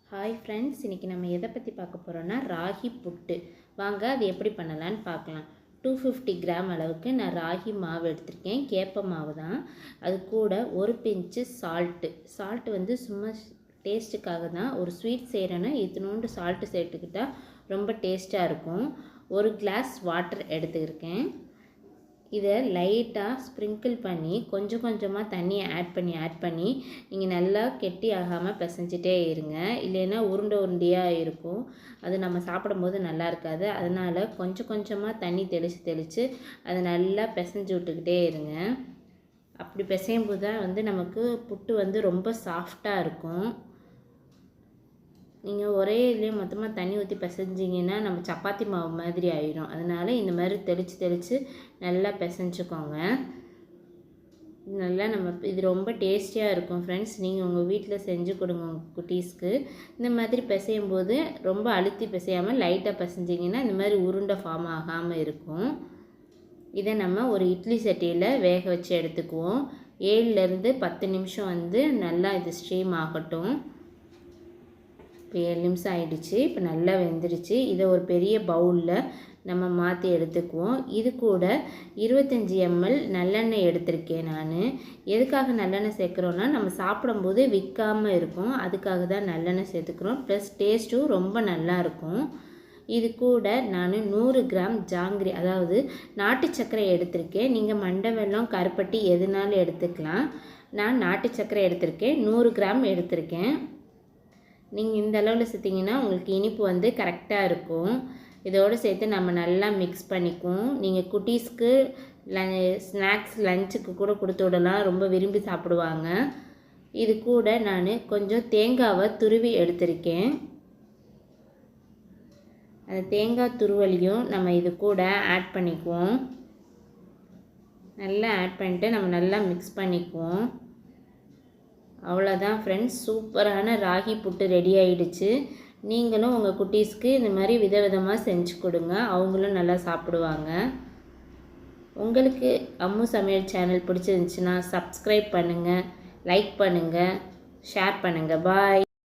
Hi friends, இன்றைக்கி நம்ம எதை பற்றி பார்க்க போகிறோன்னா ராகி புட்டு. வாங்க அது எப்படி பண்ணலான்னு பார்க்கலாம். 250 கிராம் அளவுக்கு நான் ராகி மாவு எடுத்திருக்கேன். கேப்ப மாவு தான். அது கூட ஒரு பிஞ்சு சால்ட்டு வந்து சும்மா டேஸ்ட்டுக்காக தான். ஒரு ஸ்வீட் செய்கிறேன்னா இத்தினோண்டு சால்ட்டு சேர்த்துக்கிட்டால் ரொம்ப டேஸ்ட்டாக இருக்கும். ஒரு கிளாஸ் வாட்டர் எடுத்துக்கிருக்கேன். இதை லைட்டாக ஸ்ப்ரிங்கிள் பண்ணி கொஞ்சம் கொஞ்சமாக தண்ணியை ஆட் பண்ணி நீங்கள் நல்லா கெட்டி ஆகாமல் பிசைஞ்சிட்டே இருங்க. இல்லைன்னா உருண்டையாக இருக்கும். அது நம்ம சாப்பிடும்போது நல்லா இருக்காது. அதனால் கொஞ்சம் கொஞ்சமாக தண்ணி தெளித்து அதை நல்லா பிசைஞ்சு விட்டுக்கிட்டே இருங்க. அப்படி பிசையும் போது தான் வந்து நமக்கு புட்டு வந்து ரொம்ப சாஃப்டாக இருக்கும். நீங்கள் ஒரே இதுலேயே மொத்தமாக தண்ணி ஊற்றி பிசைஞ்சிங்கன்னா நம்ம சப்பாத்தி மாவு மாதிரி ஆயிடும். அதனால் இந்த மாதிரி தெளித்து நல்லா பிசைஞ்சுக்கோங்க. நல்லா இது ரொம்ப டேஸ்டியாக இருக்கும் ஃப்ரெண்ட்ஸ். நீங்கள் உங்கள் வீட்டில் செஞ்சு கொடுங்க உங்கள் குட்டீஸ்க்கு. இந்த மாதிரி பிசையும் போது ரொம்ப அழுத்தி பிசையாமல் லைட்டாக பிசைஞ்சிங்கன்னா இந்த மாதிரி உருண்டை ஃபார்ம் ஆகாமல் இருக்கும். இதை நம்ம ஒரு இட்லி சட்டியில் வேக வச்சு எடுத்துக்குவோம். 7லேருந்து 10 நிமிஷம் வந்து நல்லா இது ஸ்ட்ரீம் ஆகட்டும். இப்போ 7 நிமிஷம் ஆகிடுச்சு. இப்போ நல்லா வெந்துருச்சு. இதை ஒரு பெரிய பவுலில் நம்ம மாற்றி எடுத்துக்குவோம். இது கூட 25 ml நல்லெண்ணெய் எடுத்திருக்கேன் நான். எதுக்காக நல்லெண்ணெய் சேர்க்குறோன்னா நம்ம சாப்பிடும்போது விற்காமல் இருக்கும். அதுக்காக தான் நல்லெண்ணெய் சேர்த்துக்கிறோம். ப்ளஸ் டேஸ்ட்டும் ரொம்ப நல்லாயிருக்கும். இது கூட நான் 100 கிராம் ஜாங்கிரி, அதாவது நாட்டு சர்க்கரை எடுத்திருக்கேன். நீங்கள் மண்டை வெல்லம், கருப்பட்டி எதுனாலும் எடுத்துக்கலாம். நான் நாட்டு சர்க்கரை எடுத்திருக்கேன். 100 கிராம் எடுத்திருக்கேன். நீங்கள் இந்த அளவில் சேர்த்திங்கன்னா உங்களுக்கு இனிப்பு வந்து கரெக்டாக இருக்கும். இதோடு சேர்த்து நம்ம நல்லா மிக்ஸ் பண்ணிக்குவோம். நீங்கள் குட்டீஸ்க்கு ஸ்நாக்ஸ் லஞ்சுக்கு கூட கொடுத்து விடலாம். ரொம்ப விரும்பி சாப்பிடுவாங்க. இது கூட நான் கொஞ்சம் தேங்காவை துருவி எடுத்திருக்கேன். அந்த தேங்காய் துருவலையும் நம்ம இது கூட ஆட் பண்ணிக்குவோம். நல்லா ஆட் பண்ணிட்டு நம்ம நல்லா மிக்ஸ் பண்ணிக்குவோம். அவ்வளோதான் ஃப்ரெண்ட்ஸ், சூப்பரான ராகி புட்டு ரெடி ஆகிடுச்சு. நீங்களும் உங்கள் குட்டீஸ்க்கு இந்த மாதிரி விதவிதமாக செஞ்சு கொடுங்க. அவங்களும் நல்லா சாப்பிடுவாங்க. உங்களுக்கு அம்மு சமையல் சேனல் பிடிச்சிருந்துச்சுன்னா சப்ஸ்கிரைப் பண்ணுங்கள், லைக் பண்ணுங்கள், ஷேர் பண்ணுங்கள். பாய்.